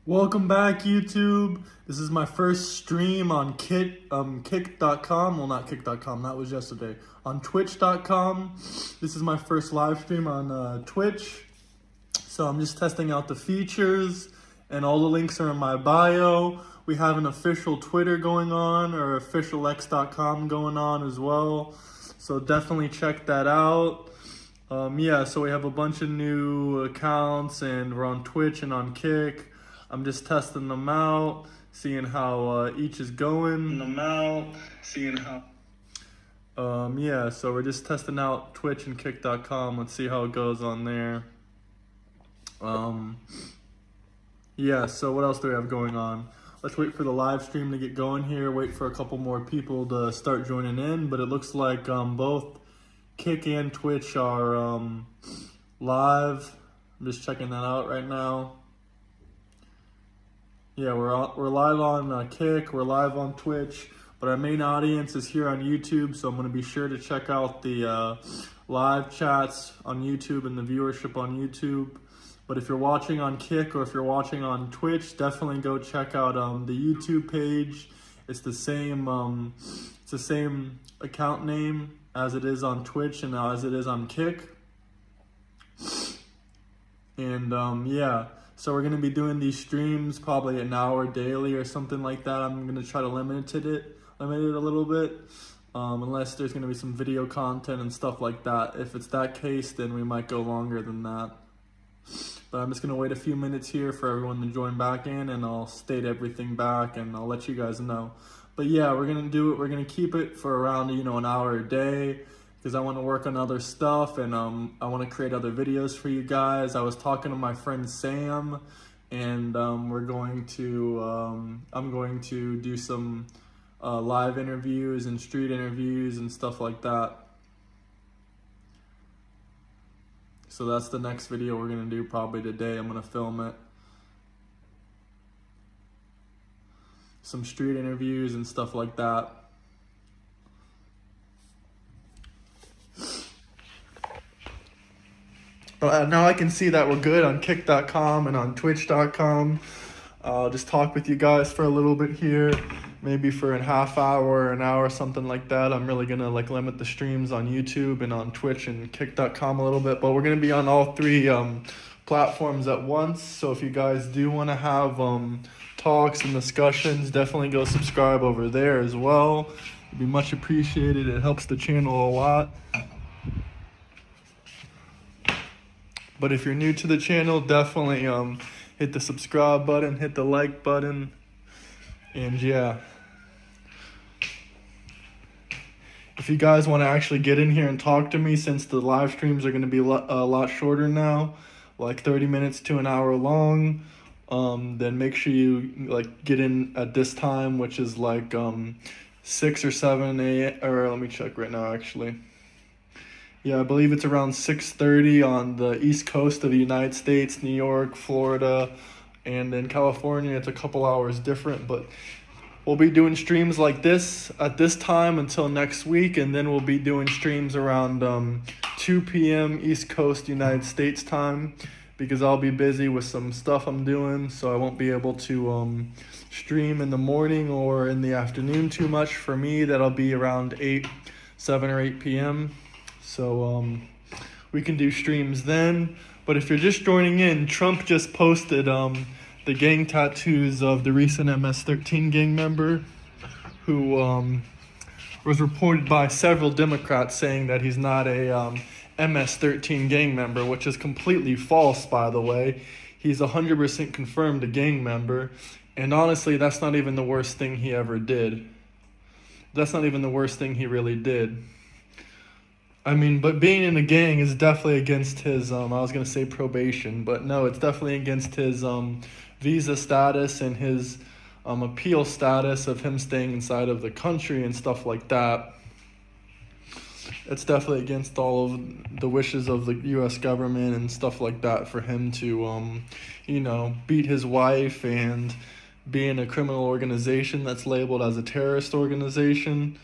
Welcome back, YouTube. This is my first stream on kick.com. Well, not kick.com, that was yesterday. On twitch.com. This is my first live stream on Twitch. So I'm just testing out the features, and all the links are in my bio. We have an official Twitter going on, or officialx.com going on as well. So definitely check that out. So we have a bunch of new accounts, and we're on Twitch and on Kick. I'm just testing them out, seeing how each is going. So we're just testing out Twitch and Kick.com. Let's see how it goes on there. So what else do we have going on? Let's wait for the live stream to get going here. Wait for a couple more people to start joining in. But it looks like both Kick and Twitch are live. I'm just checking that out right now. Yeah, we're live on Kick, we're live on Twitch, but our main audience is here on YouTube, so I'm going to be sure to check out the live chats on YouTube and the viewership on YouTube. But if you're watching on Kick or if you're watching on Twitch, definitely go check out the YouTube page. It's the same account name as it is on Twitch and as it is on Kick. And so we're going to be doing these streams probably an hour daily or something like that. I'm going to try to limit it a little bit, unless there's going to be some video content and stuff like that. If it's that case, then we might go longer than that. But I'm just going to wait a few minutes here for everyone to join back in, and I'll state everything back and I'll let you guys know. But yeah, we're going to do it. We're going to keep it for around, an hour a day, because I want to work on other stuff, and I want to create other videos for you guys. I was talking to my friend Sam, and I'm going to do some live interviews and street interviews and stuff like that. So that's the next video we're going to do probably today. I'm going to film it. Some street interviews and stuff like that. Now I can see that we're good on kick.com and on twitch.com. I'll just talk with you guys for a little bit here, maybe for a half hour, an hour, something like that. I'm really going to limit the streams on YouTube and on Twitch and kick.com a little bit, but we're going to be on all three platforms at once. So if you guys do want to have talks and discussions, definitely go subscribe over there as well. It'd be much appreciated. It helps the channel a lot. But if you're new to the channel, definitely hit the subscribe button, hit the like button, and yeah. If you guys want to actually get in here and talk to me, since the live streams are going to be a lot shorter now, like 30 minutes to an hour long, then make sure you get in at this time, which is 6 or 7 a.m. or let me check right now actually. Yeah, I believe it's around 6:30 on the East Coast of the United States, New York, Florida, and in California it's a couple hours different, but we'll be doing streams like this at this time until next week, and then we'll be doing streams around 2 p.m. East Coast United States time, because I'll be busy with some stuff I'm doing, so I won't be able to stream in the morning or in the afternoon too much. For me, that'll be around 7 or 8 p.m. So we can do streams then. But if you're just joining in, Trump just posted the gang tattoos of the recent MS-13 gang member, who was reported by several Democrats saying that he's not a MS-13 gang member, which is completely false, by the way. He's 100% confirmed a gang member, and honestly, that's not even the worst thing he ever did. That's not even the worst thing he really did. I mean, but being in a gang is definitely against his, I was going to say probation, but no, it's definitely against his visa status and his appeal status of him staying inside of the country and stuff like that. It's definitely against all of the wishes of the U.S. government and stuff like that for him to, beat his wife and be in a criminal organization that's labeled as a terrorist organization.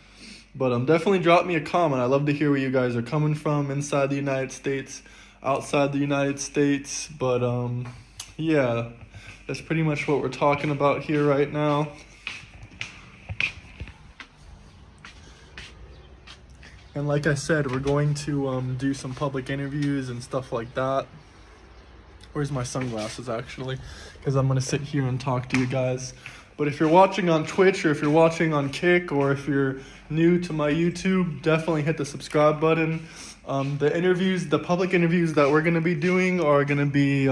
But definitely drop me a comment. I love to hear where you guys are coming from inside the United States, outside the United States. But yeah, that's pretty much what we're talking about here right now. And like I said, we're going to do some public interviews and stuff like that. Where's my sunglasses, actually? Because I'm going to sit here and talk to you guys. But if you're watching on Twitch, or if you're watching on Kick, or if you're new to my YouTube, definitely hit the subscribe button. The public interviews that we're going to be doing are going to be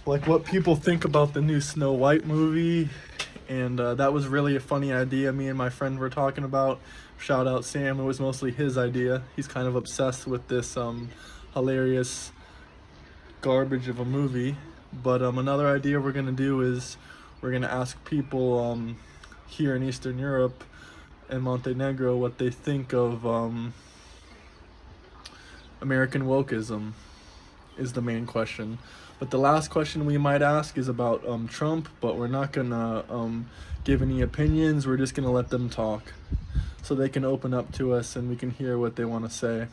like what people think about the new Snow White movie. And that was really a funny idea me and my friend were talking about. Shout out Sam, it was mostly his idea. He's kind of obsessed with this hilarious garbage of a movie. But another idea we're going to do is we're going to ask people here in Eastern Europe and Montenegro what they think of American wokeism is the main question. But the last question we might ask is about Trump, but we're not going to give any opinions. We're just going to let them talk so they can open up to us and we can hear what they want to say.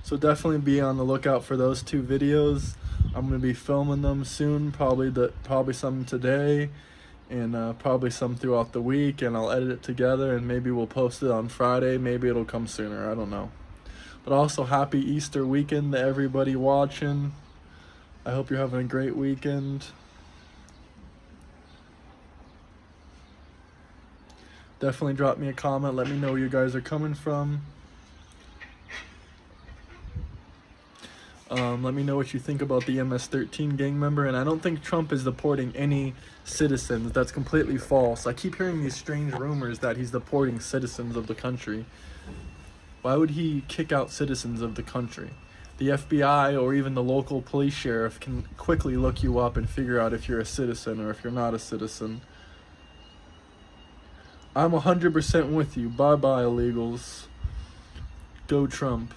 So definitely be on the lookout for those 2 videos. I'm going to be filming them soon, probably some today, and probably some throughout the week, and I'll edit it together, and maybe we'll post it on Friday. Maybe it'll come sooner, I don't know. But also, happy Easter weekend to everybody watching. I hope you're having a great weekend. Definitely drop me a comment, let me know where you guys are coming from. Let me know what you think about the MS-13 gang member. And I don't think Trump is deporting any citizens. That's completely false. I keep hearing these strange rumors that he's deporting citizens of the country. Why would he kick out citizens of the country? The FBI or even the local police sheriff can quickly look you up and figure out if you're a citizen or if you're not a citizen. I'm 100% with you. Bye-bye, illegals. Go Trump.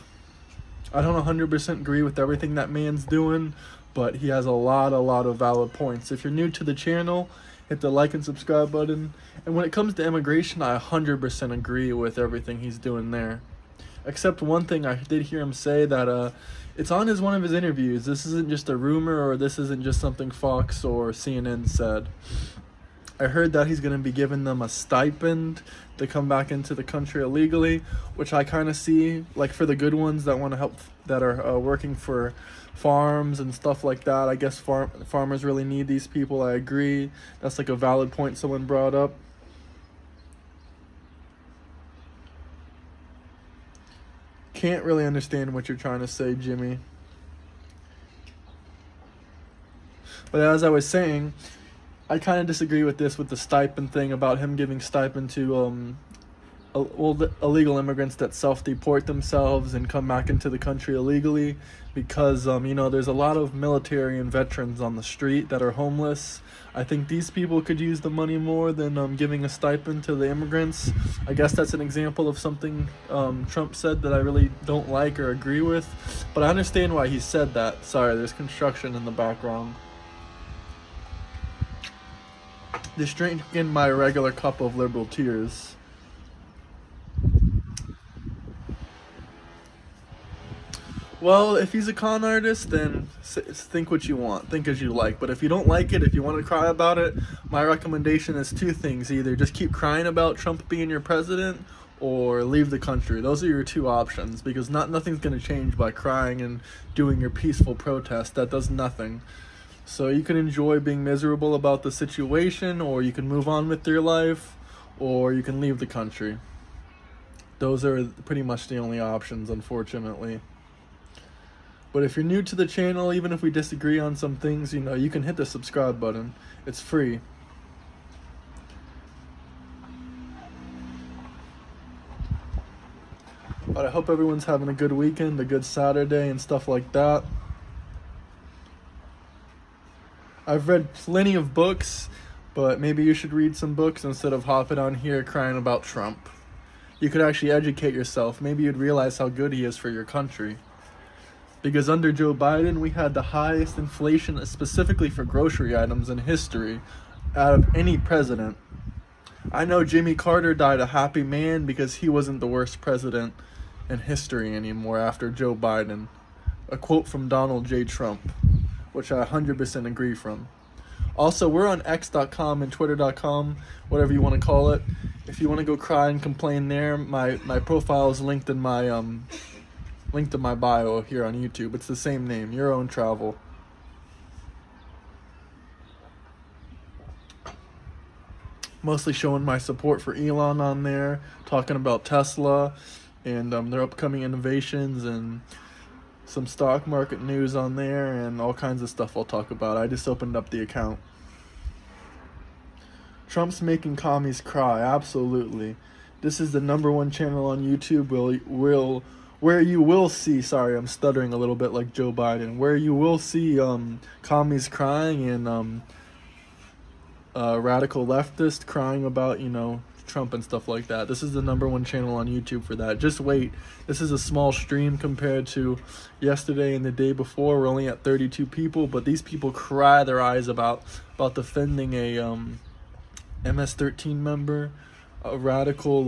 I don't 100% agree with everything that man's doing, but he has a lot of valid points. If you're new to the channel, hit the like and subscribe button. And when it comes to immigration, I 100% agree with everything he's doing there. Except one thing I did hear him say that it's on one of his interviews. This isn't just a rumor, or this isn't just something Fox or CNN said. I heard that he's going to be giving them a stipend to come back into the country illegally, which I kind of see, like for the good ones that want to help, that are working for farms and stuff like that. I guess farmers really need these people. I agree. That's like a valid point someone brought up. Can't really understand what you're trying to say, Jimmy. But as I was saying, I kind of disagree with the stipend thing, about him giving stipend to illegal immigrants that self-deport themselves and come back into the country illegally, because there's a lot of military and veterans on the street that are homeless. I think these people could use the money more than giving a stipend to the immigrants. I guess that's an example of something Trump said that I really don't like or agree with, but I understand why he said that. Sorry, there's construction in the background. Just drinking my regular cup of liberal tears. Well, if he's a con artist, then think what you want. Think as you like. But if you don't like it, if you want to cry about it, my recommendation is 2 things. Either just keep crying about Trump being your president, or leave the country. Those are your 2 options, because nothing's going to change by crying and doing your peaceful protest. That does nothing. So you can enjoy being miserable about the situation, or you can move on with your life, or you can leave the country. Those are pretty much the only options, unfortunately. But if you're new to the channel, even if we disagree on some things, you can hit the subscribe button. It's free. But I hope everyone's having a good weekend, a good Saturday and stuff like that. I've read plenty of books, but maybe you should read some books instead of hopping on here crying about Trump. You could actually educate yourself. Maybe you'd realize how good he is for your country. Because under Joe Biden, we had the highest inflation, specifically for grocery items, in history out of any president. I know Jimmy Carter died a happy man because he wasn't the worst president in history anymore after Joe Biden. A quote from Donald J. Trump, which I 100% agree from. Also, we're on x.com and twitter.com, whatever you want to call it. If you want to go cry and complain there, my profile is linked in my bio here on YouTube. It's the same name, Your Own Travel. Mostly showing my support for Elon on there, talking about Tesla and their upcoming innovations, and some stock market news on there, and all kinds of stuff I'll talk about. I just opened up the account. Trump's making commies cry, absolutely. This is the #1 channel on YouTube where you will see, sorry, I'm stuttering a little bit like Joe Biden, where you will see commies crying and radical leftists crying about, Trump and stuff like that. This is the #1 channel on YouTube for that. Just wait. This is a small stream compared to yesterday and the day before. We're only at 32 people, but these people cry their eyes about defending a MS-13 member, a radical,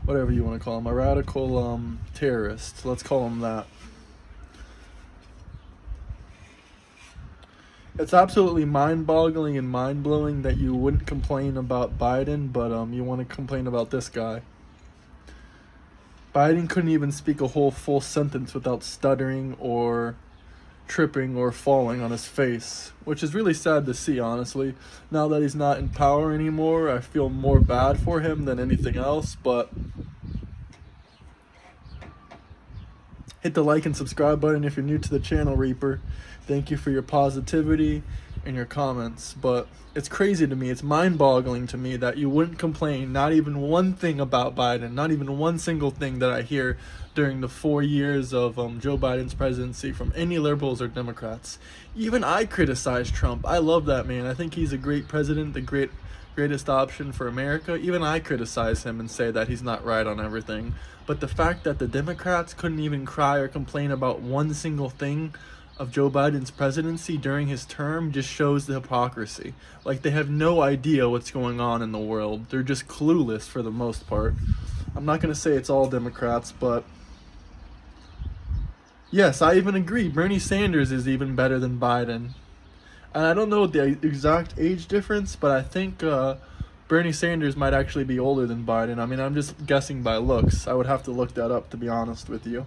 whatever you want to call him, a radical terrorist. Let's call him that. It's absolutely mind-boggling and mind-blowing that you wouldn't complain about Biden, but you want to complain about this guy. Biden couldn't even speak a whole full sentence without stuttering or tripping or falling on his face, which is really sad to see, honestly. Now that he's not in power anymore, I feel more bad for him than anything else, but hit the like and subscribe button if you're new to the channel, Reaper. Thank you for your positivity and your comments. But it's crazy to me, it's mind-boggling to me that you wouldn't complain not even one thing about Biden, not even one single thing that I hear during the 4 years of Joe Biden's presidency from any liberals or Democrats. Even I criticize Trump. I love that man. I think he's a great president, the greatest option for America. Even I criticize him and say that he's not right on everything. But the fact that the Democrats couldn't even cry or complain about one single thing of Joe Biden's presidency during his term just shows the hypocrisy. Like, they have no idea what's going on in the world. They're just clueless for the most part. I'm not going to say it's all Democrats, but yes, I even agree. Bernie Sanders is even better than Biden. And I don't know the exact age difference, but I think Bernie Sanders might actually be older than Biden. I mean, I'm just guessing by looks. I would have to look that up, to be honest with you.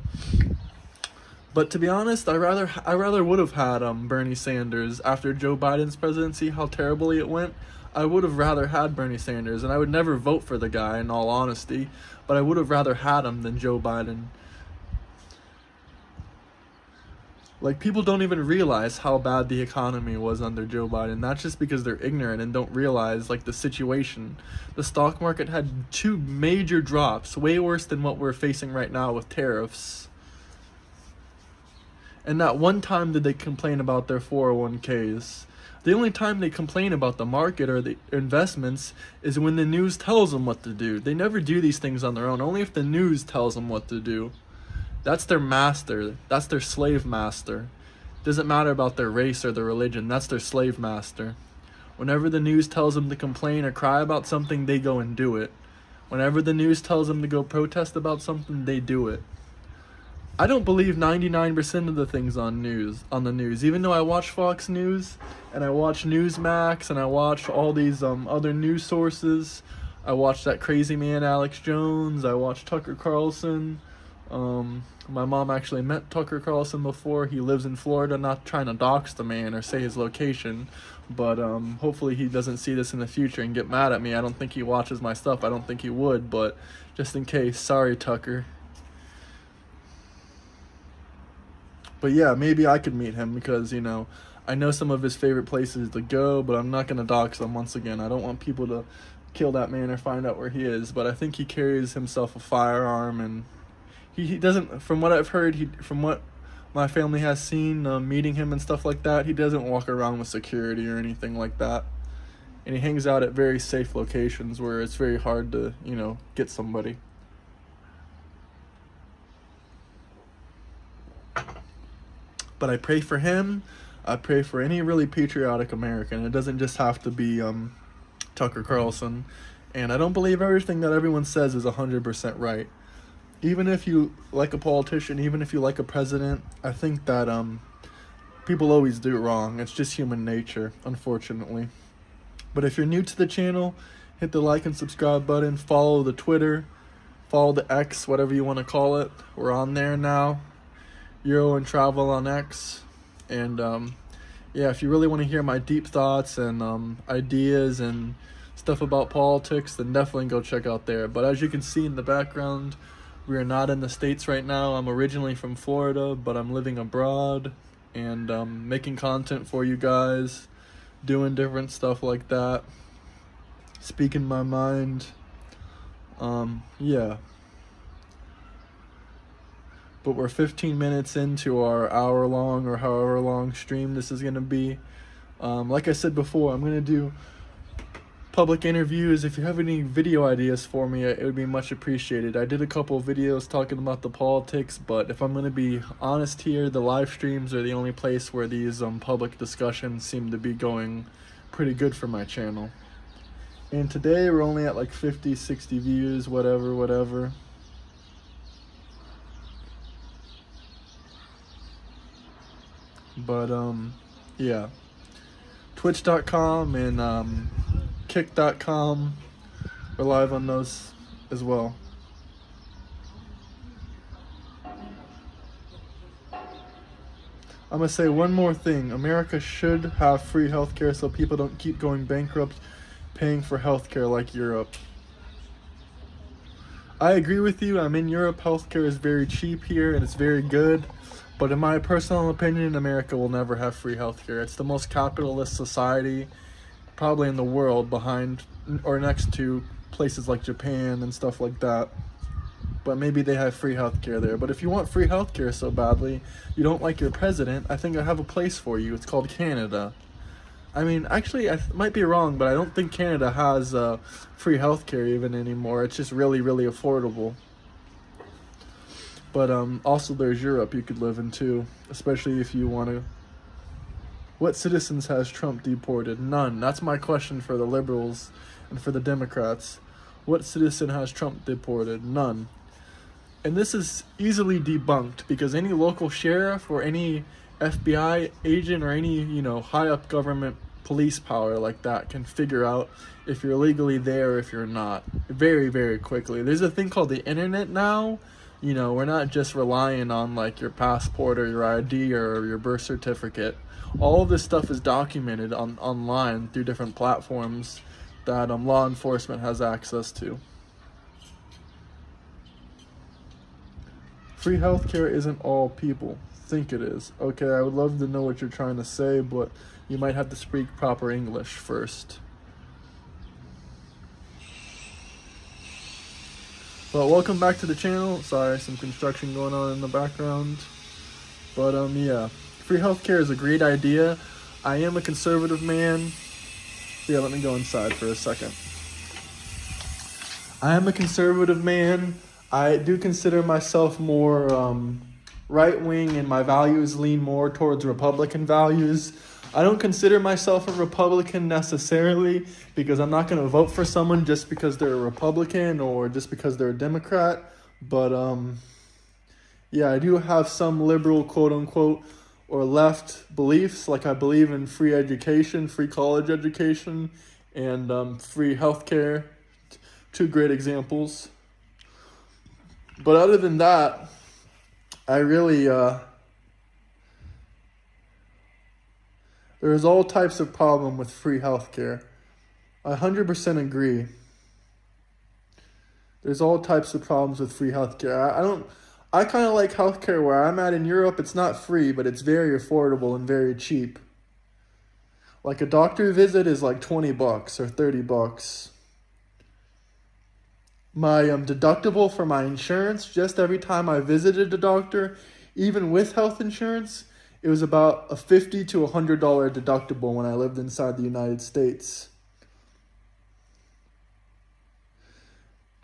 But to be honest, I rather would have had Bernie Sanders after Joe Biden's presidency, how terribly it went. I would have rather had Bernie Sanders, and I would never vote for the guy in all honesty, but I would have rather had him than Joe Biden. Like, people don't even realize how bad the economy was under Joe Biden. That's just because they're ignorant and don't realize, like, the situation. The stock market had 2 major drops, way worse than what we're facing right now with tariffs. And not one time did they complain about their 401ks. The only time they complain about the market or the investments is when the news tells them what to do. They never do these things on their own, only if the news tells them what to do. That's their master. That's their slave master. Doesn't matter about their race or their religion. That's their slave master. Whenever the news tells them to complain or cry about something, they go and do it. Whenever the news tells them to go protest about something, they do it. I don't believe 99% of the things on the news. Even though I watch Fox News and I watch Newsmax and I watch all these other news sources. I watch that crazy man Alex Jones. I watch Tucker Carlson. My mom actually met Tucker Carlson before. He lives in Florida. Not trying to dox the man or say his location, but hopefully he doesn't see this in the future and get mad at me. I don't think he watches my stuff. I don't think he would, but just in case, sorry, Tucker. But yeah, maybe I could meet him because, I know some of his favorite places to go, but I'm not going to dox him once again. I don't want people to kill that man or find out where he is, but I think he carries himself a firearm, and he doesn't, from what I've heard, from what my family has seen, meeting him and stuff like that, he doesn't walk around with security or anything like that. And he hangs out at very safe locations where it's very hard to, get somebody. But I pray for him. I pray for any really patriotic American. It doesn't just have to be Tucker Carlson. And I don't believe everything that everyone says is 100% right. Even if you like a politician, even if you like a president, I think that people always do wrong. It's just human nature, unfortunately. But if you're new to the channel, hit the like and subscribe button, follow the Twitter, follow the X, whatever you want to call it. We're on there now. Euro and Travel on X. And yeah, if you really want to hear my deep thoughts and ideas and stuff about politics, then definitely go check out there. But as you can see in the background, we are not in the States right now. I'm originally from Florida, but I'm living abroad and making content for you guys, doing different stuff like that, speaking my mind. Yeah. But we're 15 minutes into our hour-long or however-long stream this is going to be. Like I said before, I'm going to do public interviews. If you have any video ideas for me, it would be much appreciated. I did a couple of videos talking about the politics, but if I'm going to be honest here, the live streams are the only place where these public discussions seem to be going pretty good for my channel. And today we're only at like 50, 60 views, whatever. But yeah, twitch.com and kick.com, we're live on those as well. I'm gonna say one more thing. America should have free healthcare so people don't keep going bankrupt paying for healthcare like Europe. I agree with you. I'm in Europe. Healthcare is very cheap here and it's very good. But in my personal opinion, America will never have free healthcare. It's the most capitalist society probably in the world, behind or next to places like Japan and stuff like that. But maybe they have free healthcare there. But if you want free healthcare so badly, you don't like your president, I think I have a place for you. It's called Canada. I mean, actually, I might be wrong, but I don't think Canada has free healthcare even anymore. It's just really, really affordable. But also there's Europe you could live in too, especially if you want to. What citizens has Trump deported? None. That's my question for the liberals and for the Democrats. What citizen has Trump deported? None. And this is easily debunked because any local sheriff or any FBI agent or any, high up government police power like that can figure out if you're legally there or if you're not very, very quickly. There's a thing called the internet now. We're not just relying on like your passport or your ID or your birth certificate. All of this stuff is documented online through different platforms that law enforcement has access to. Free healthcare isn't all people think it is. Okay, I would love to know what you're trying to say, but you might have to speak proper English first. Well, welcome back to the channel. Sorry, some construction going on in the background. But yeah, free healthcare is a great idea. I am a conservative man. Yeah, let me go inside for a second. I am a conservative man. I do consider myself more right-wing, and my values lean more towards Republican values. I don't consider myself a Republican necessarily because I'm not going to vote for someone just because they're a Republican or just because they're a Democrat. But yeah, I do have some liberal, quote-unquote, or left beliefs. Like I believe in free education, free college education, and free healthcare. Two great examples. But other than that, I really... There's all types of problem with free healthcare. I 100% agree. There's all types of problems with free healthcare. I kind of like healthcare where I'm at in Europe. It's not free, but it's very affordable and very cheap. Like a doctor visit is like $20 or $30. My deductible for my insurance, just every time I visited a doctor, even with health insurance, it was about a $50 to $100 deductible when I lived inside the United States.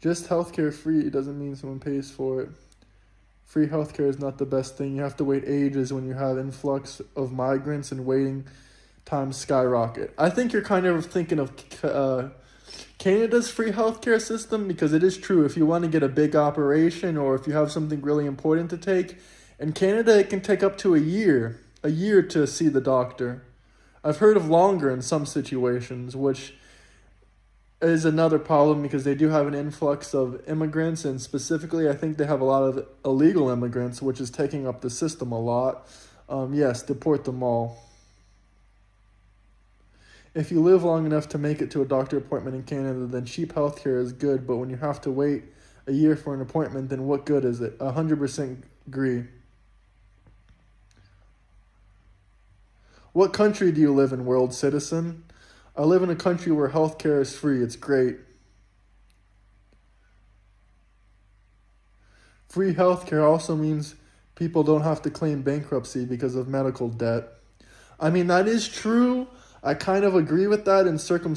Just healthcare free doesn't mean someone pays for it. Free healthcare is not the best thing. You have to wait ages when you have influx of migrants and waiting times skyrocket. I think you're kind of thinking of Canada's free healthcare system, because it is true, if you want to get a big operation or if you have something really important to take, in Canada it can take up to a year to see the doctor. I've heard of longer in some situations, which is another problem because they do have an influx of immigrants, and specifically I think they have a lot of illegal immigrants, which is taking up the system a lot. Yes, deport them all. If you live long enough to make it to a doctor appointment in Canada, then cheap healthcare is good, but when you have to wait a year for an appointment, then what good is it? 100% agree. What country do you live in, world citizen? I live in a country where healthcare is free. It's great. Free healthcare also means people don't have to claim bankruptcy because of medical debt. I mean, that is true. I kind of agree with that in certain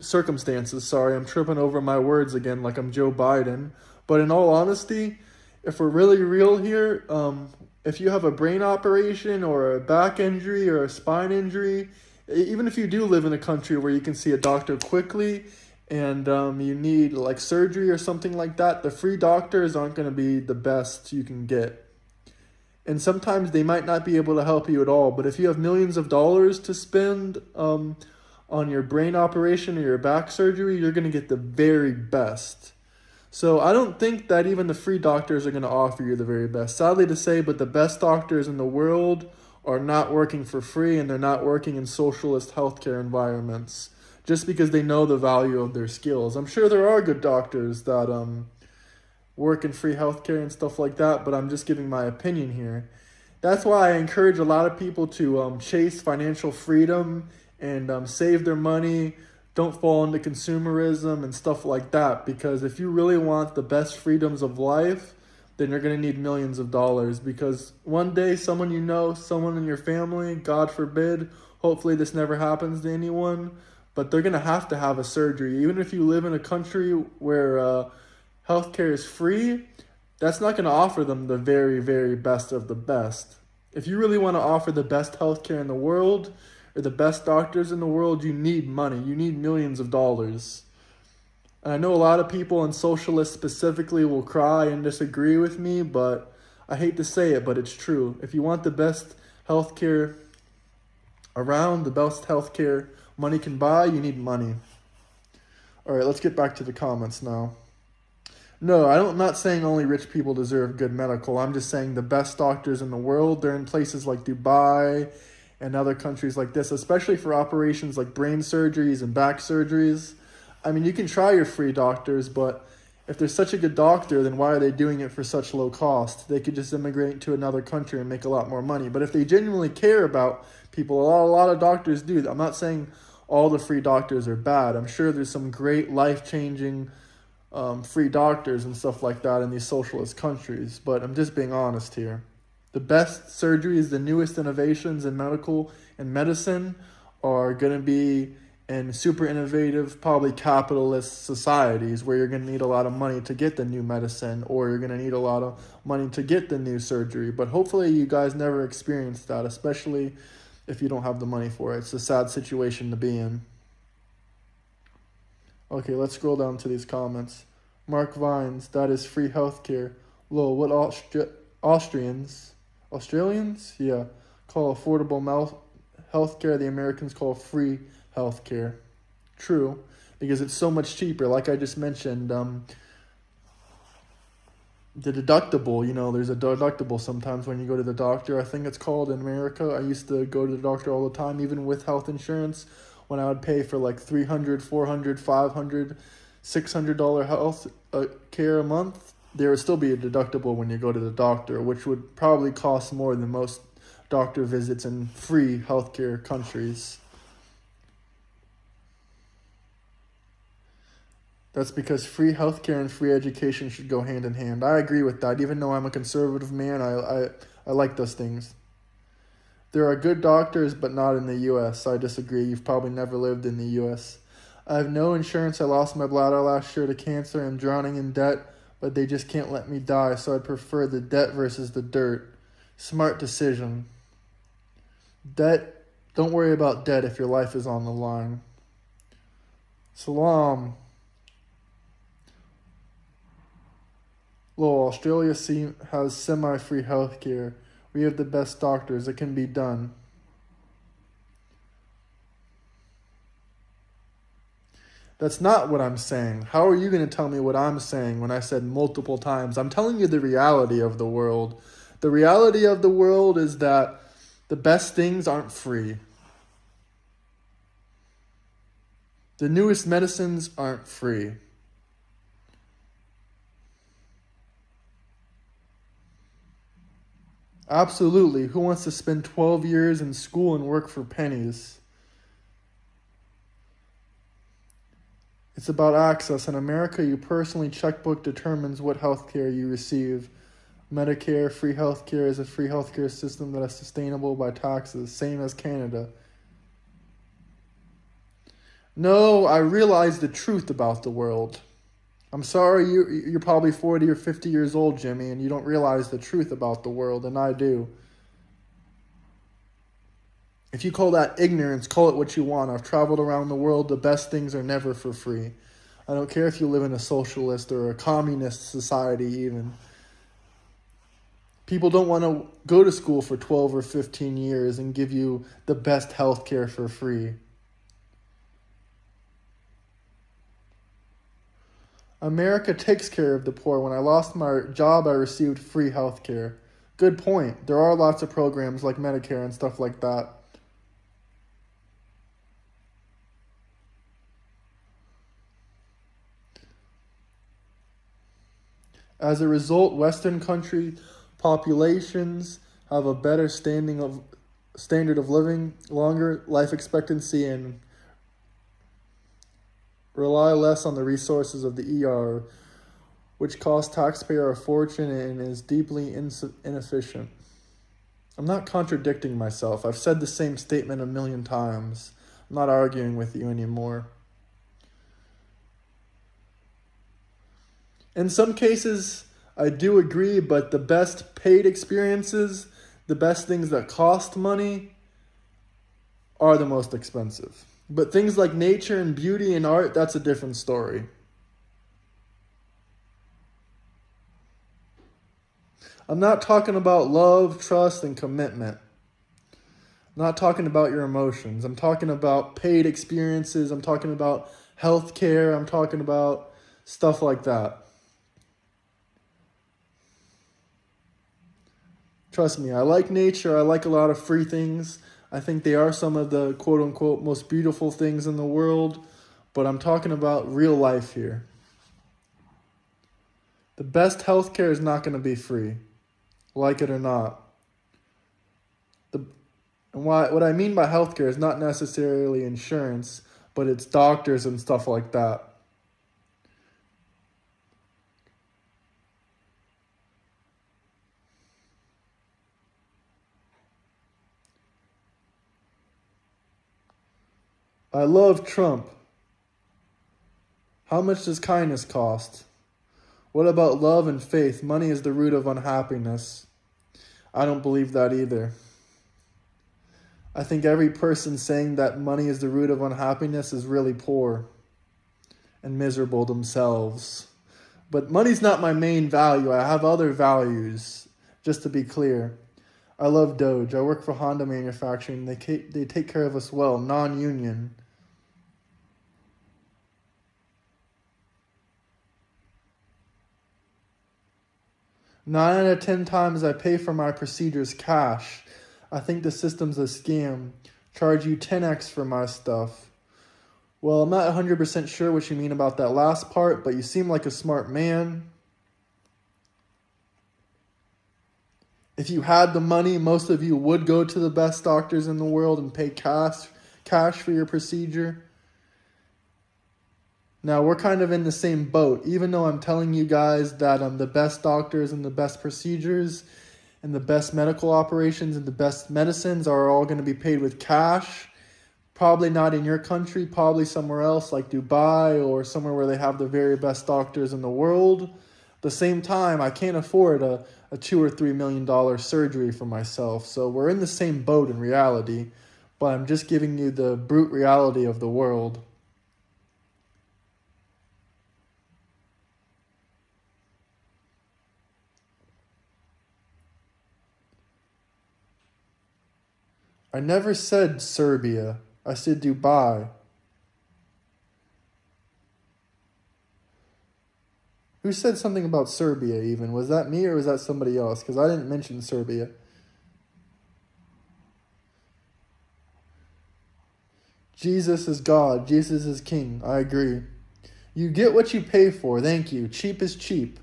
circumstances. Sorry, I'm tripping over my words again like I'm Joe Biden. But in all honesty, if we're really real here, if you have a brain operation or a back injury or a spine injury, even if you do live in a country where you can see a doctor quickly and you need like surgery or something like that, the free doctors aren't going to be the best you can get. And sometimes they might not be able to help you at all. But if you have millions of dollars to spend on your brain operation or your back surgery, you're going to get the very best. So I don't think that even the free doctors are going to offer you the very best. Sadly to say, but the best doctors in the world are not working for free, and they're not working in socialist healthcare environments just because they know the value of their skills. I'm sure there are good doctors that work in free healthcare and stuff like that, but I'm just giving my opinion here. That's why I encourage a lot of people to chase financial freedom and save their money. Don't fall into consumerism and stuff like that, because if you really want the best freedoms of life, then you're going to need millions of dollars, because one day someone you know, someone in your family, God forbid, hopefully this never happens to anyone, but they're going to have a surgery. Even if you live in a country where healthcare is free, that's not going to offer them the very, very best of the best. If you really want to offer the best healthcare in the world or the best doctors in the world, you need money. You need millions of dollars. And I know a lot of people, and socialists specifically, will cry and disagree with me, but I hate to say it, but it's true. If you want the best healthcare around, the best healthcare money can buy, you need money. All right, let's get back to the comments now. No, I'm not saying only rich people deserve good medical. I'm just saying the best doctors in the world, they're in places like Dubai and other countries like this, especially for operations like brain surgeries and back surgeries. I mean, you can try your free doctors, but if they're such a good doctor, then why are they doing it for such low cost? They could just immigrate to another country and make a lot more money. But if they genuinely care about people, a lot of doctors do. I'm not saying all the free doctors are bad. I'm sure there's some great life-changing free doctors and stuff like that in these socialist countries, but I'm just being honest here. The best surgeries, the newest innovations in medical and medicine are going to be in super innovative, probably capitalist societies where you're going to need a lot of money to get the new medicine, or you're going to need a lot of money to get the new surgery. But hopefully you guys never experience that, especially if you don't have the money for it. It's a sad situation to be in. Okay, let's scroll down to these comments. Mark Vines, that is free healthcare. Lol, what Australians, yeah, call affordable healthcare, the Americans call free healthcare. True, because it's so much cheaper. Like I just mentioned, the deductible, there's a deductible sometimes when you go to the doctor. I think it's called in America. I used to go to the doctor all the time, even with health insurance, when I would pay for like $300, $400, $500, $600 health care a month. There would still be a deductible when you go to the doctor, which would probably cost more than most doctor visits in free healthcare countries. That's because free healthcare and free education should go hand in hand. I agree with that. Even though I'm a conservative man, I like those things. There are good doctors, but not in the U.S. I disagree. You've probably never lived in the U.S. I have no insurance. I lost my bladder last year to cancer. I'm drowning in debt, but they just can't let me die, so I'd prefer the debt versus the dirt. Smart decision. Debt, don't worry about debt if your life is on the line. Salam. Lol, Australia has semi-free healthcare. We have the best doctors. It can be done. That's not what I'm saying. How are you going to tell me what I'm saying when I said multiple times? I'm telling you the reality of the world. The reality of the world is that the best things aren't free. The newest medicines aren't free. Absolutely. Who wants to spend 12 years in school and work for pennies? It's about access. In America, your personally checkbook determines what health care you receive. Medicare, free health care is a free health care system that is sustainable by taxes, same as Canada. No, I realize the truth about the world. I'm sorry, you're probably 40 or 50 years old, Jimmy, and you don't realize the truth about the world, and I do. If you call that ignorance, call it what you want. I've traveled around the world. The best things are never for free. I don't care if you live in a socialist or a communist society even. People don't want to go to school for 12 or 15 years and give you the best health care for free. America takes care of the poor. When I lost my job, I received free health care. Good point. There are lots of programs like Medicare and stuff like that. As a result, Western country populations have a better standard of living, longer life expectancy, and rely less on the resources of the ER, which costs taxpayer a fortune and is deeply inefficient. I'm not contradicting myself. I've said the same statement a million times. I'm not arguing with you anymore. In some cases, I do agree, but the best paid experiences, the best things that cost money, are the most expensive. But things like nature and beauty and art, that's a different story. I'm not talking about love, trust, and commitment. I'm not talking about your emotions. I'm talking about paid experiences. I'm talking about health care. I'm talking about stuff like that. Trust me, I like nature. I like a lot of free things. I think they are some of the quote-unquote most beautiful things in the world. But I'm talking about real life here. The best healthcare is not going to be free, like it or not. What I mean by healthcare is not necessarily insurance, but it's doctors and stuff like that. I love Trump. How much does kindness cost? What about love and faith? Money is the root of unhappiness. I don't believe that either. I think every person saying that money is the root of unhappiness is really poor and miserable themselves. But money's not my main value. I have other values, just to be clear. I love Doge. I work for Honda Manufacturing. They take care of us well, non-union. 9 out of 10 times I pay for my procedures cash. I think the system's a scam. Charge you 10x for my stuff. Well, I'm not 100% sure what you mean about that last part, but you seem like a smart man. If you had the money, most of you would go to the best doctors in the world and pay cash for your procedure. Now, we're kind of in the same boat. Even though I'm telling you guys that the best doctors and the best procedures and the best medical operations and the best medicines are all going to be paid with cash, probably not in your country, probably somewhere else like Dubai or somewhere where they have the very best doctors in the world. At the same time, I can't afford a $2 or $3 million surgery for myself. So we're in the same boat in reality, but I'm just giving you the brute reality of the world. I never said Serbia. I said Dubai. Who said something about Serbia even? Was that me or was that somebody else? Because I didn't mention Serbia. Jesus is God. Jesus is King. I agree. You get what you pay for. Thank you. Cheap is cheap.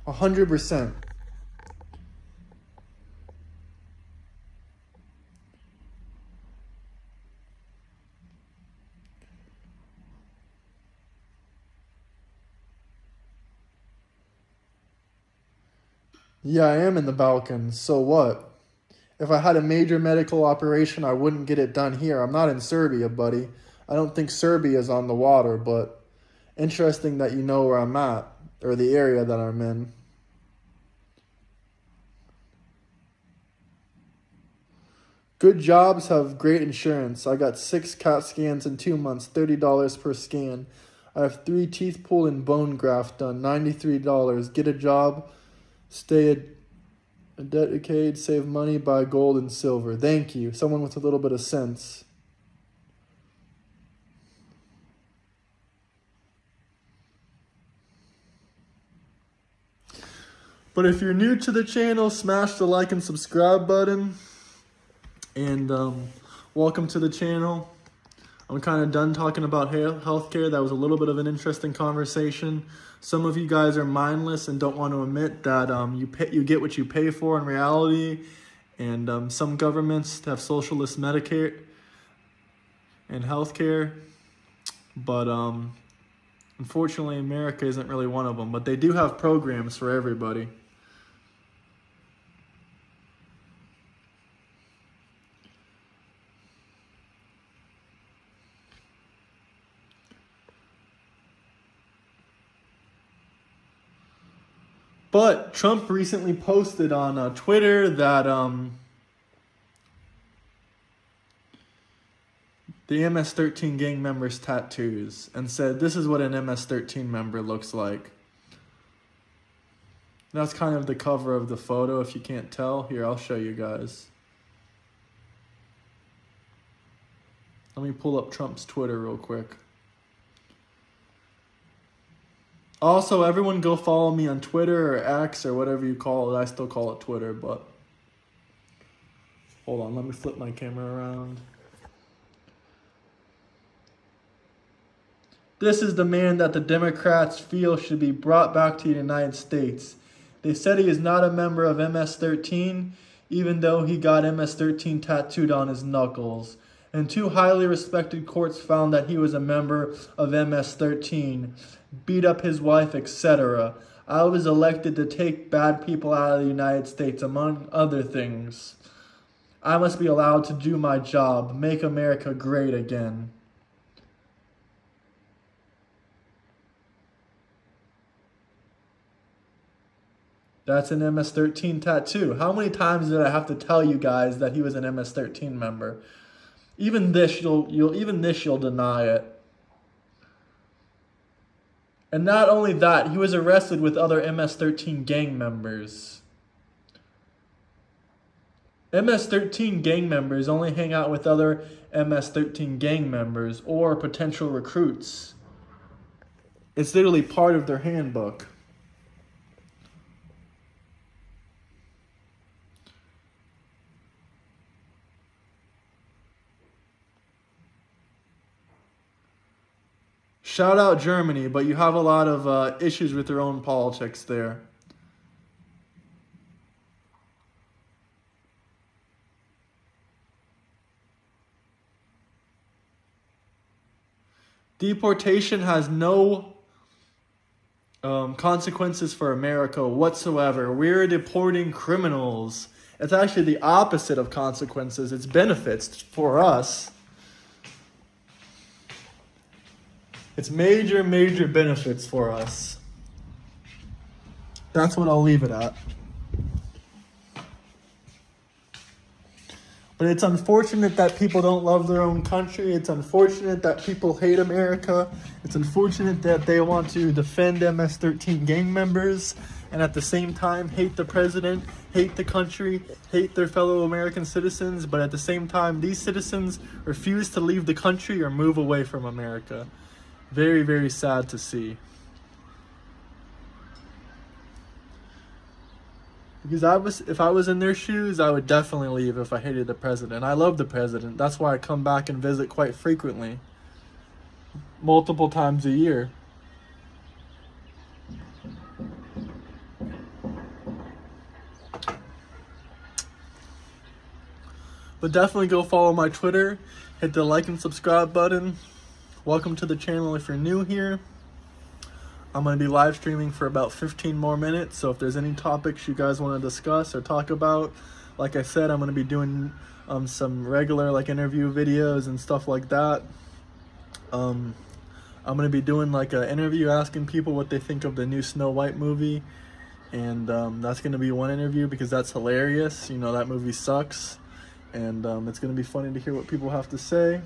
100%. Yeah, I am in the Balkans. So what? If I had a major medical operation, I wouldn't get it done here. I'm not in Serbia, buddy. I don't think Serbia is on the water, but interesting that you know where I'm at, or the area that I'm in. Good jobs have great insurance. I got 6 CAT scans in 2 months, $30 per scan. I have 3 teeth pulled and bone graft done, $93. Get a job, stay a decade, save money, buy gold and silver. Thank you. Someone with a little bit of sense. But if you're new to the channel, smash the like and subscribe button. And welcome to the channel. I'm kind of done talking about healthcare. That was a little bit of an interesting conversation. Some of you guys are mindless and don't want to admit that you get what you pay for in reality. And some governments have socialist Medicare and healthcare. But unfortunately, America isn't really one of them. But they do have programs for everybody. But Trump recently posted on Twitter that the MS-13 gang members' tattoos and said, this is what an MS-13 member looks like. That's kind of the cover of the photo, if you can't tell. Here, I'll show you guys. Let me pull up Trump's Twitter real quick. Also, everyone go follow me on Twitter or X or whatever you call it. I still call it Twitter, but hold on, let me flip my camera around. This is the man that the Democrats feel should be brought back to the United States. They said he is not a member of MS-13, even though he got MS-13 tattooed on his knuckles. And 2 highly respected courts found that he was a member of MS-13, beat up his wife, etc. I was elected to take bad people out of the United States, among other things. I must be allowed to do my job, make America great again. That's an MS-13 tattoo. How many times did I have to tell you guys that he was an MS-13 member? Even this, you'll deny it. And not only that, he was arrested with other MS-13 gang members. MS-13 gang members only hang out with other MS-13 gang members or potential recruits. It's literally part of their handbook. Shout out Germany, but you have a lot of issues with your own politics there. Deportation has no consequences for America whatsoever. We're deporting criminals. It's actually the opposite of consequences. It's benefits for us. It's major, major benefits for us. That's what I'll leave it at. But it's unfortunate that people don't love their own country. It's unfortunate that people hate America. It's unfortunate that they want to defend MS-13 gang members. and at the same time hate the president, hate the country, hate their fellow American citizens, but at the same time these citizens refuse to leave the country or move away from America. Very, very sad to see. Because if I was in their shoes, I would definitely leave if I hated the president. I love the president. That's why I come back and visit quite frequently, multiple times a year. But definitely go follow my Twitter, hit the like and subscribe button. Welcome to the channel if you're new here. I'm going to be live streaming for about 15 more minutes, so if there's any topics you guys want to discuss or talk about, like I said, I'm going to be doing some regular interview videos and stuff like that. I'm going to be doing an interview asking people what they think of the new Snow White movie, and that's going to be one interview because that's hilarious. That movie sucks, and it's going to be funny to hear what people have to say.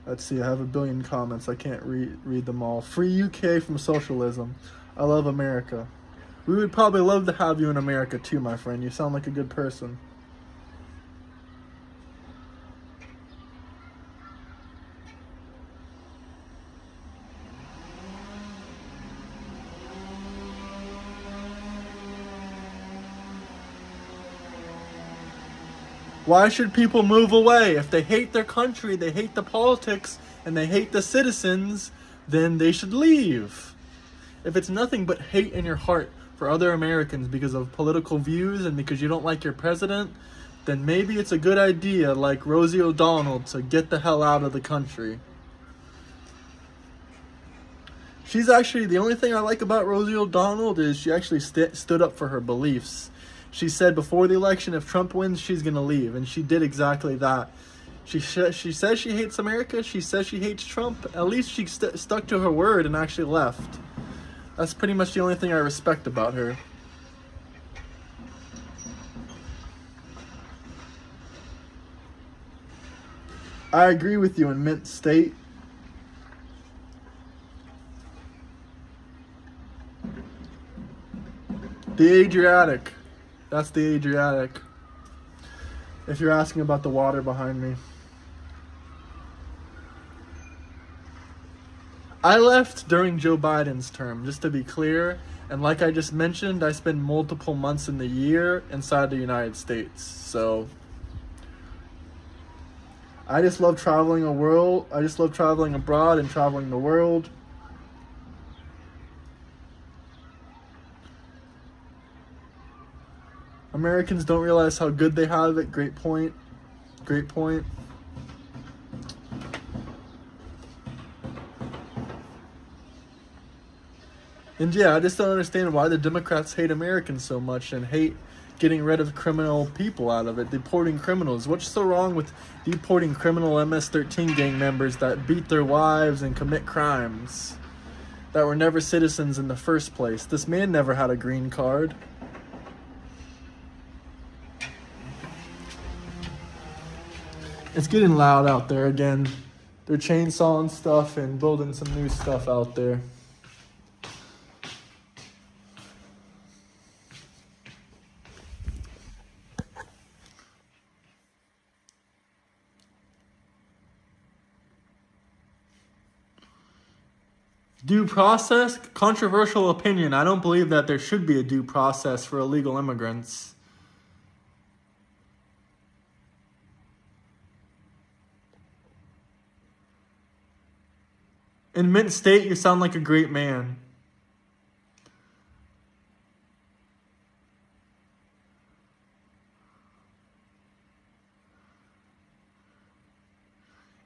Let's see, I have a billion comments. I can't read them all. Free UK from socialism. I love America. We would probably love to have you in America too, my friend. You sound like a good person. Why should people move away? If they hate their country, they hate the politics, and they hate the citizens, then they should leave. If it's nothing but hate in your heart for other Americans because of political views and because you don't like your president, then maybe it's a good idea, like Rosie O'Donnell, to get the hell out of the country. She's actually, the only thing I like about Rosie O'Donnell is she actually stood up for her beliefs. She said before the election, if Trump wins, she's going to leave. And she did exactly that. She says she hates America. She says she hates Trump. At least she stuck to her word and actually left. That's pretty much the only thing I respect about her. I agree with you in Mint State. The Adriatic. That's the Adriatic. If you're asking about the water behind me. I left during Joe Biden's term, just to be clear. And like I just mentioned, I spend multiple months in the year inside the United States. So I just love traveling the world. I just love traveling abroad and traveling the world. Americans don't realize how good they have it. Great point. Great point. And yeah, I just don't understand why the Democrats hate Americans so much and hate getting rid of criminal people out of it, deporting criminals. What's so wrong with deporting criminal MS-13 gang members that beat their wives and commit crimes that were never citizens in the first place? This man never had a green card. It's getting loud out there again. They're chainsawing stuff and building some new stuff out there. Due process? Controversial opinion. I don't believe that there should be a due process for illegal immigrants. In Mint State, you sound like a great man.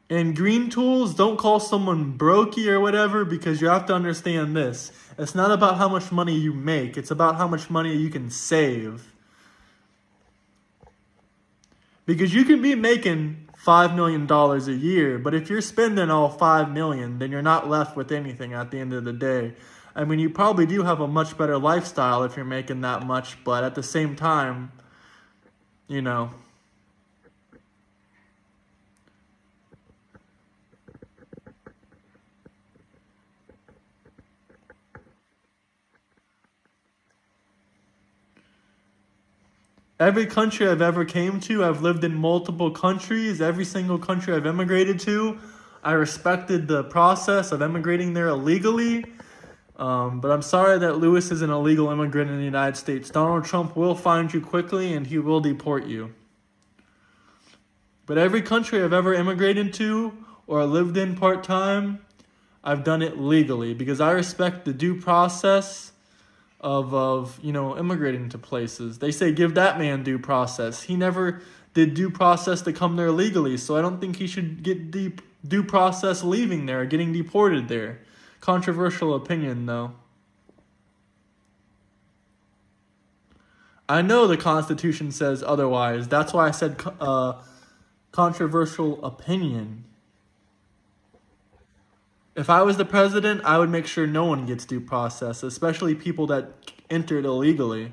And green tools, don't call someone brokey or whatever, because you have to understand this. It's not about how much money you make. It's about how much money you can save. Because you can be making $5 million a year, but if you're spending all $5 million, then you're not left with anything at the end of the day. I mean, you probably do have a much better lifestyle if you're making that much, but at the same time, you know. Every country I've ever came to, I've lived in multiple countries. Every single country I've immigrated to, I respected the process of immigrating there illegally. But I'm sorry that Lewis is an illegal immigrant in the United States. Donald Trump will find you quickly and he will deport you. But every country I've ever immigrated to or lived in part-time, I've done it legally because I respect the due process of immigrating to places. They say give that man due process. He never did due process to come there legally, so I don't think he should get due process leaving there, getting deported there. Controversial opinion, though. I know the Constitution says otherwise. That's why I said controversial opinion. If I was the president, I would make sure no one gets due process, especially people that entered illegally.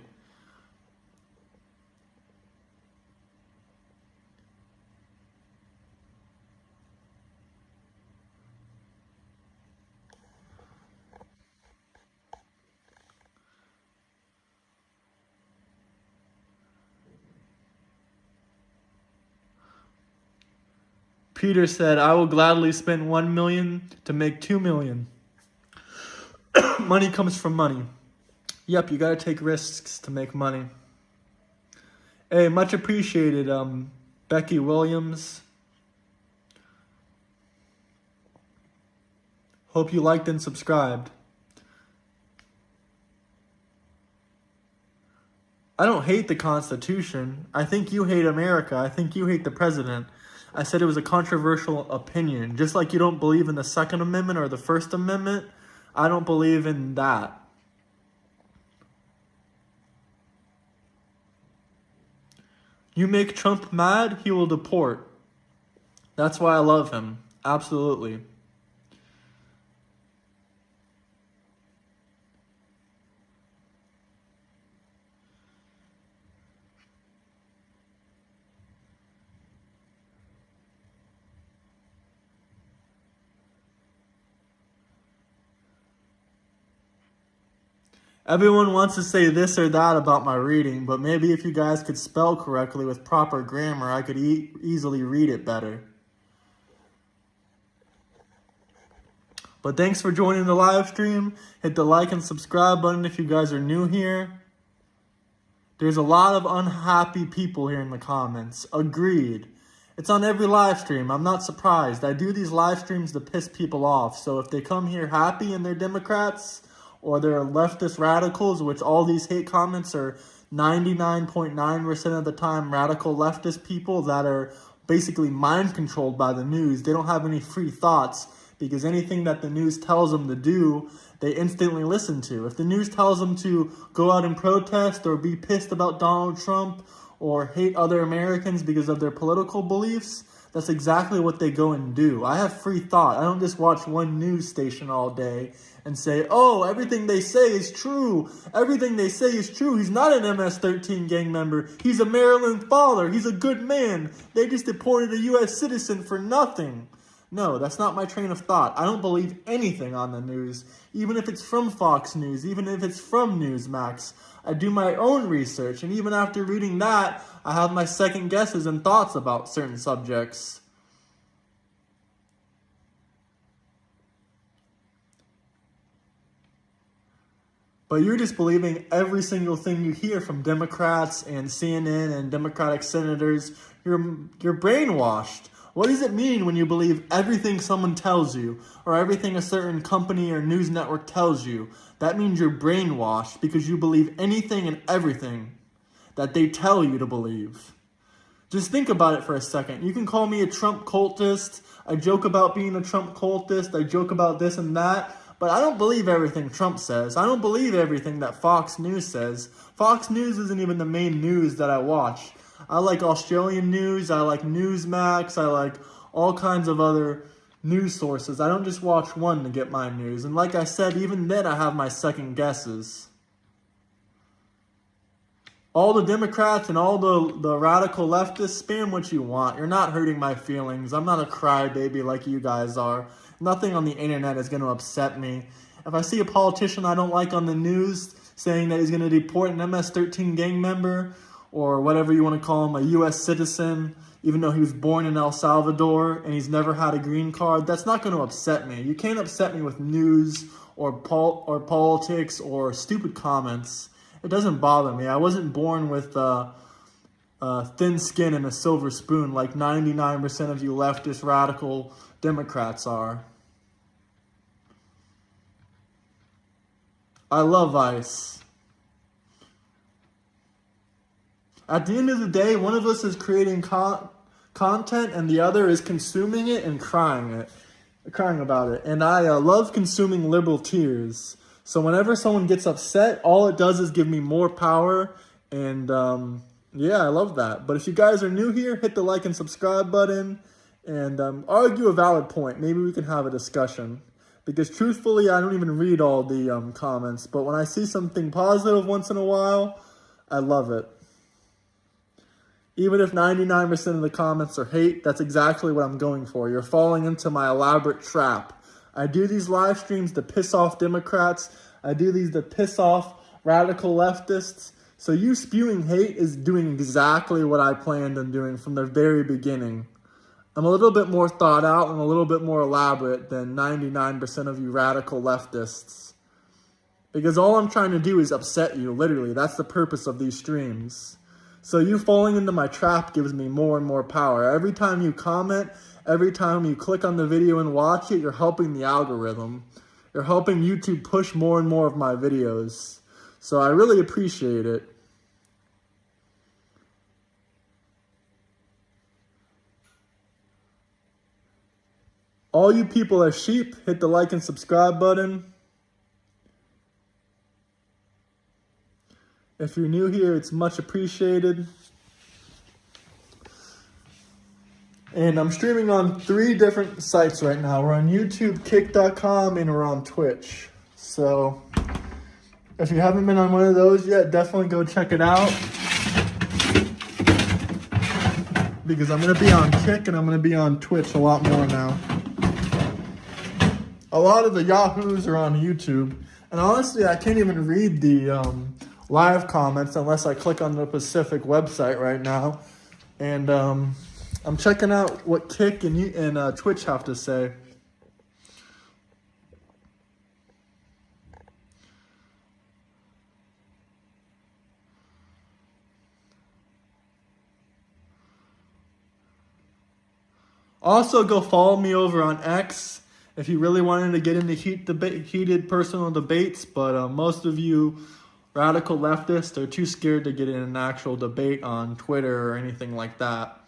Peter said, I will gladly spend 1 million to make 2 million. Money comes from money. Yep, you gotta take risks to make money. Hey, much appreciated, Becky Williams. Hope you liked and subscribed. I don't hate the Constitution. I think you hate America. I think you hate the president. I said it was a controversial opinion. Just like you don't believe in the Second Amendment or the First Amendment, I don't believe in that. You make Trump mad, he will deport. That's why I love him. Absolutely. Everyone wants to say this or that about my reading, but maybe if you guys could spell correctly with proper grammar, I could easily read it better. But thanks for joining the live stream. Hit the like and subscribe button if you guys are new here. There's a lot of unhappy people here in the comments. Agreed. It's on every live stream. I'm not surprised. I do these live streams to piss people off. So if they come here happy and they're Democrats, or they're leftist radicals, which all these hate comments are 99.9% of the time radical leftist people that are basically mind controlled by the news. They don't have any free thoughts because anything that the news tells them to do, they instantly listen to. If the news tells them to go out and protest or be pissed about Donald Trump or hate other Americans because of their political beliefs, that's exactly what they go and do. I have free thought. I don't just watch one news station all day and say, oh, everything they say is true. Everything they say is true. He's not an MS-13 gang member. He's a Maryland father. He's a good man. They just deported a U.S. citizen for nothing. No, that's not my train of thought. I don't believe anything on the news, even if it's from Fox News, even if it's from Newsmax. I do my own research, and even after reading that, I have my second guesses and thoughts about certain subjects. But you're just believing every single thing you hear from Democrats and CNN and Democratic senators. You're brainwashed. What does it mean when you believe everything someone tells you or everything a certain company or news network tells you? That means you're brainwashed because you believe anything and everything that they tell you to believe. Just think about it for a second. You can call me a Trump cultist. I joke about being a Trump cultist. I joke about this and that. But I don't believe everything Trump says. I don't believe everything that Fox News says. Fox News isn't even the main news that I watch. I like Australian news. I like Newsmax. I like all kinds of other news sources. I don't just watch one to get my news. And like I said, even then I have my second guesses. All the Democrats and all the radical leftists, spam what you want. You're not hurting my feelings. I'm not a crybaby like you guys are. Nothing on the internet is going to upset me. If I see a politician I don't like on the news saying that he's going to deport an MS-13 gang member or whatever you want to call him, a U.S. citizen, even though he was born in El Salvador and he's never had a green card, that's not going to upset me. You can't upset me with news or politics or stupid comments. It doesn't bother me. I wasn't born with thin skin and a silver spoon like 99% of you leftist radical Democrats are. I love ICE. At the end of the day, one of us is creating content and the other is consuming it and crying about it. And I love consuming liberal tears. So whenever someone gets upset, all it does is give me more power. And yeah, I love that. But if you guys are new here, hit the like and subscribe button and argue a valid point. Maybe we can have a discussion. Because truthfully, I don't even read all the comments. But when I see something positive once in a while, I love it. Even if 99% of the comments are hate, that's exactly what I'm going for. You're falling into my elaborate trap. I do these live streams to piss off Democrats. I do these to piss off radical leftists. So you spewing hate is doing exactly what I planned on doing from the very beginning. I'm a little bit more thought out and a little bit more elaborate than 99% of you radical leftists. Because all I'm trying to do is upset you, literally. That's the purpose of these streams. So you falling into my trap gives me more and more power. Every time you comment, every time you click on the video and watch it, you're helping the algorithm. You're helping YouTube push more and more of my videos. So I really appreciate it. All you people are sheep, hit the like and subscribe button. If you're new here, it's much appreciated. And I'm streaming on 3 different sites right now. We're on YouTube, Kick.com, and we're on Twitch. So if you haven't been on one of those yet, definitely go check it out. Because I'm going to be on Kick and I'm going to be on Twitch a lot more now. A lot of the Yahoos are on YouTube. And honestly, I can't even read the live comments unless I click on the Pacific website right now. And I'm checking out what Kick and Twitch have to say. Also, go follow me over on X if you really wanted to get into heated personal debates. But most of you radical leftists are too scared to get in an actual debate on Twitter or anything like that.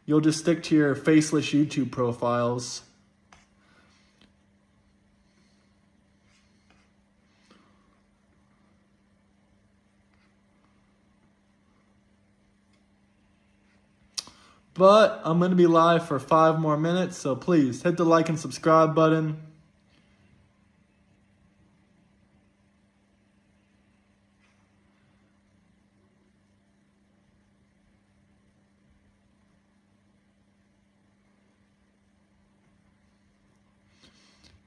You'll just stick to your faceless YouTube profiles. But I'm going to be live for 5 more minutes, so please hit the like and subscribe button.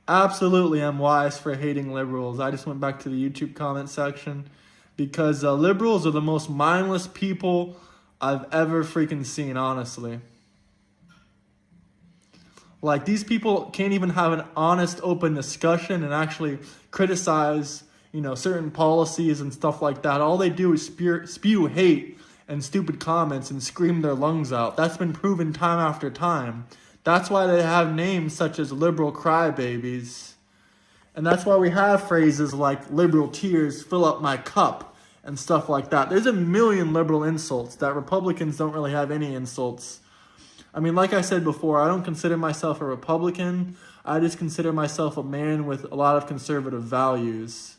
Absolutely, I'm wise for hating liberals. I just went back to the YouTube comment section because liberals are the most mindless people I've ever freaking seen, honestly. Like, these people can't even have an honest, open discussion and actually criticize, certain policies and stuff like that. All they do is spew hate and stupid comments and scream their lungs out. That's been proven time after time. That's why they have names such as liberal crybabies. And that's why we have phrases like liberal tears, fill up my cup, and stuff like that. There's a million liberal insults that Republicans don't really have any insults. I mean, like I said before, I don't consider myself a Republican. I just consider myself a man with a lot of conservative values.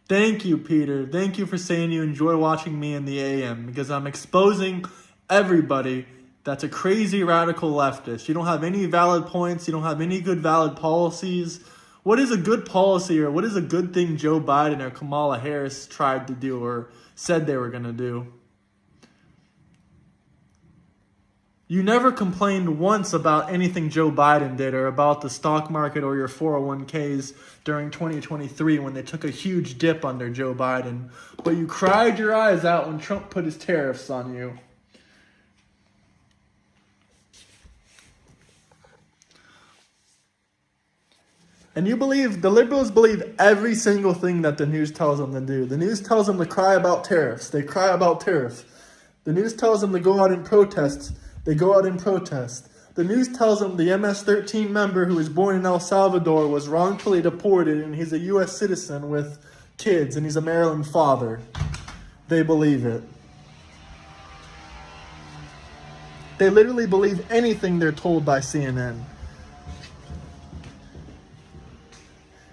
Thank you, Peter. Thank you for saying you enjoy watching me in the AM, because I'm exposing everybody that's a crazy radical leftist. You don't have any valid points. You don't have any good valid policies. What is a good policy, or what is a good thing Joe Biden or Kamala Harris tried to do or said they were going to do? You never complained once about anything Joe Biden did or about the stock market or your 401ks during 2023 when they took a huge dip under Joe Biden. But you cried your eyes out when Trump put his tariffs on you. And the liberals believe every single thing that the news tells them to do. The news tells them to cry about tariffs. They cry about tariffs. The news tells them to go out and protest. They go out and protest. The news tells them the MS-13 member who was born in El Salvador was wrongfully deported and he's a U.S. citizen with kids and he's a Maryland father. They believe it. They literally believe anything they're told by CNN.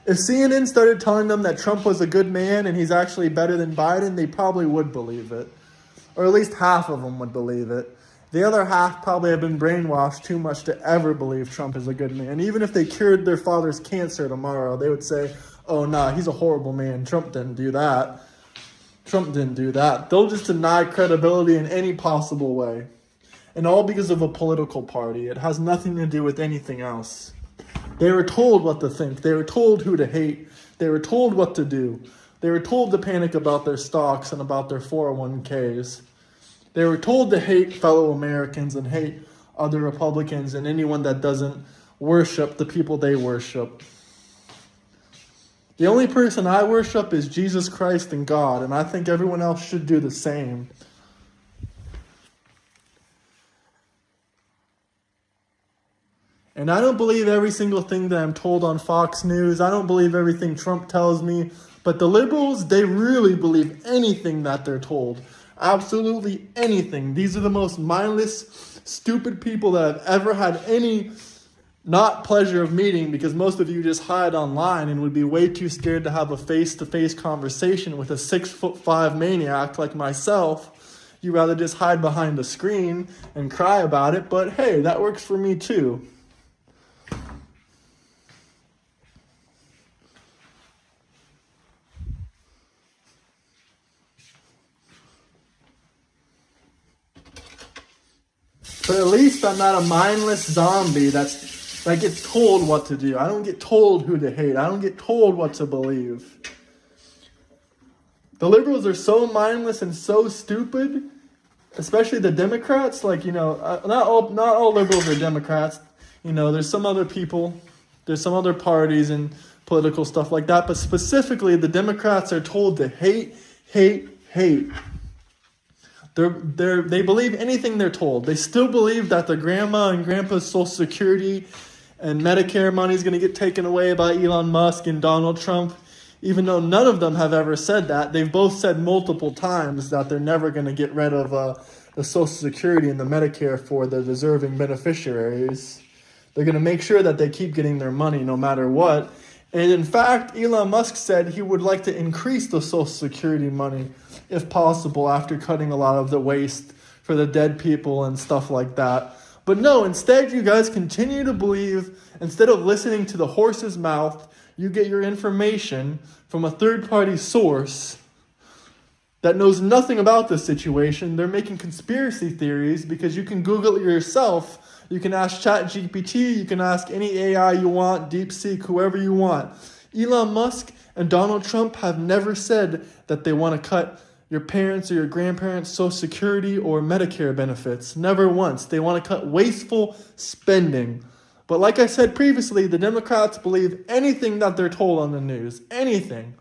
If CNN started telling them that Trump was a good man and he's actually better than Biden, they probably would believe it. Or at least half of them would believe it. The other half probably have been brainwashed too much to ever believe Trump is a good man. Even if they cured their father's cancer tomorrow, they would say, oh, nah, he's a horrible man. Trump didn't do that. Trump didn't do that. They'll just deny credibility in any possible way. And all because of a political party. It has nothing to do with anything else. They were told what to think. They were told who to hate. They were told what to do. They were told to panic about their stocks and about their 401ks. They were told to hate fellow Americans and hate other Republicans and anyone that doesn't worship the people they worship. The only person I worship is Jesus Christ and God, and I think everyone else should do the same. And I don't believe every single thing that I'm told on Fox News. I don't believe everything Trump tells me. But the liberals, they really believe anything that they're told. Absolutely anything. These are the most mindless, stupid people that I've ever had any not pleasure of meeting, because most of you just hide online and would be way too scared to have a face-to-face conversation with a 6'5" maniac like myself. You rather just hide behind a screen and cry about it. But hey, that works for me too. But at least I'm not a mindless zombie that gets told what to do. I don't get told who to hate. I don't get told what to believe. The liberals are so mindless and so stupid, especially the Democrats. Not all liberals are Democrats. There's some other people, there's some other parties and political stuff like that. But specifically, the Democrats are told to hate, hate, hate. They believe anything they're told. They still believe that their grandma and grandpa's Social Security and Medicare money is going to get taken away by Elon Musk and Donald Trump. Even though none of them have ever said that, they've both said multiple times that they're never going to get rid of the Social Security and the Medicare for the deserving beneficiaries. They're going to make sure that they keep getting their money no matter what. And in fact, Elon Musk said he would like to increase the Social Security money if possible after cutting a lot of the waste for the dead people and stuff like that. But no, instead you guys continue to believe, instead of listening to the horse's mouth, you get your information from a third-party source that knows nothing about this situation. They're making conspiracy theories because you can Google it yourself. You can ask ChatGPT, you can ask any AI you want, DeepSeek, whoever you want. Elon Musk and Donald Trump have never said that they want to cut your parents' or your grandparents' Social Security or Medicare benefits. Never once. They want to cut wasteful spending. But like I said previously, the Democrats believe anything that they're told on the news. Anything.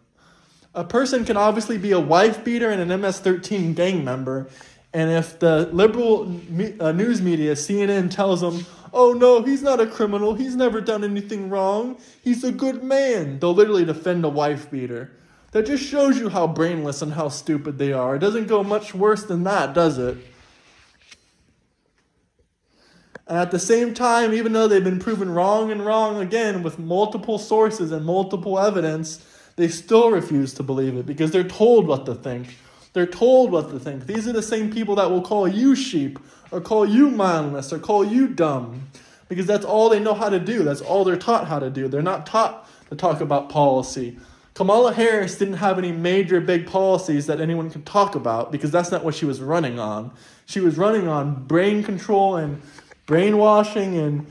A person can obviously be a wife beater and an MS-13 gang member. And if the liberal news media, CNN, tells them, oh no, he's not a criminal, he's never done anything wrong, he's a good man, they'll literally defend a wife beater. That just shows you how brainless and how stupid they are. It doesn't go much worse than that, does it? And at the same time, even though they've been proven wrong and wrong again with multiple sources and multiple evidence, they still refuse to believe it because they're told what to think. They're told what to think. These are the same people that will call you sheep or call you mindless or call you dumb because that's all they know how to do. That's all they're taught how to do. They're not taught to talk about policy, Kamala Harris didn't have any major big policies that anyone could talk about because that's not what she was running on. She was running on brain control and brainwashing and,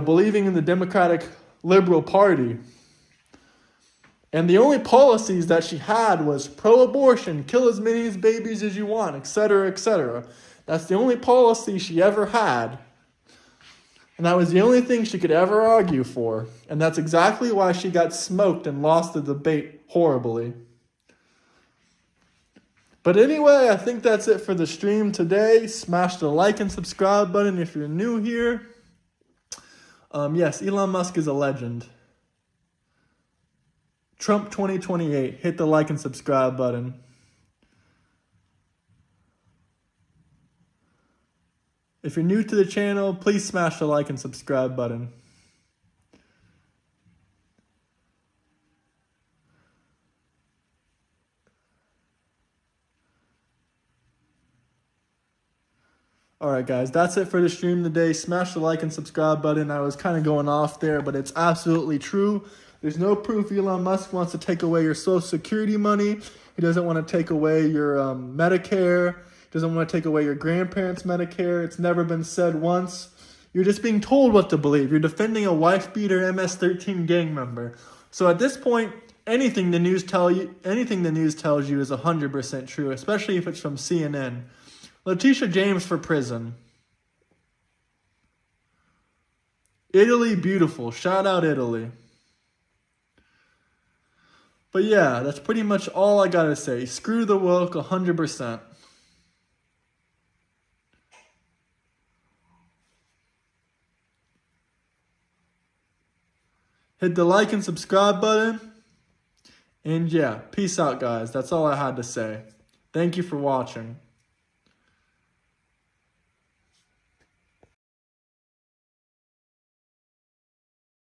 believing in the Democratic Liberal Party. And the only policies that she had was pro-abortion, kill as many babies as you want, etc., etc. That's the only policy she ever had. And that was the only thing she could ever argue for. And that's exactly why she got smoked and lost the debate horribly. But anyway, I think that's it for the stream today. Smash the like and subscribe button if you're new here. Yes, Elon Musk is a legend. Trump 2028. Hit the like and subscribe button. If you're new to the channel, please smash the like and subscribe button. Alright guys, that's it for the stream today. Smash the like and subscribe button. I was kind of going off there, but it's absolutely true. There's no proof Elon Musk wants to take away your Social Security money. He doesn't want to take away your Medicare. Doesn't want to take away your grandparents' Medicare. It's never been said once. You're just being told what to believe. You're defending a wife-beater MS-13 gang member. So at this point, anything the news tells you is 100% true, especially if it's from CNN. Letitia James for prison. Italy, beautiful. Shout out Italy. But yeah, that's pretty much all I gotta say. Screw the woke 100%. Hit the like and subscribe button. And yeah, peace out, guys. That's all I had to say. Thank you for watching.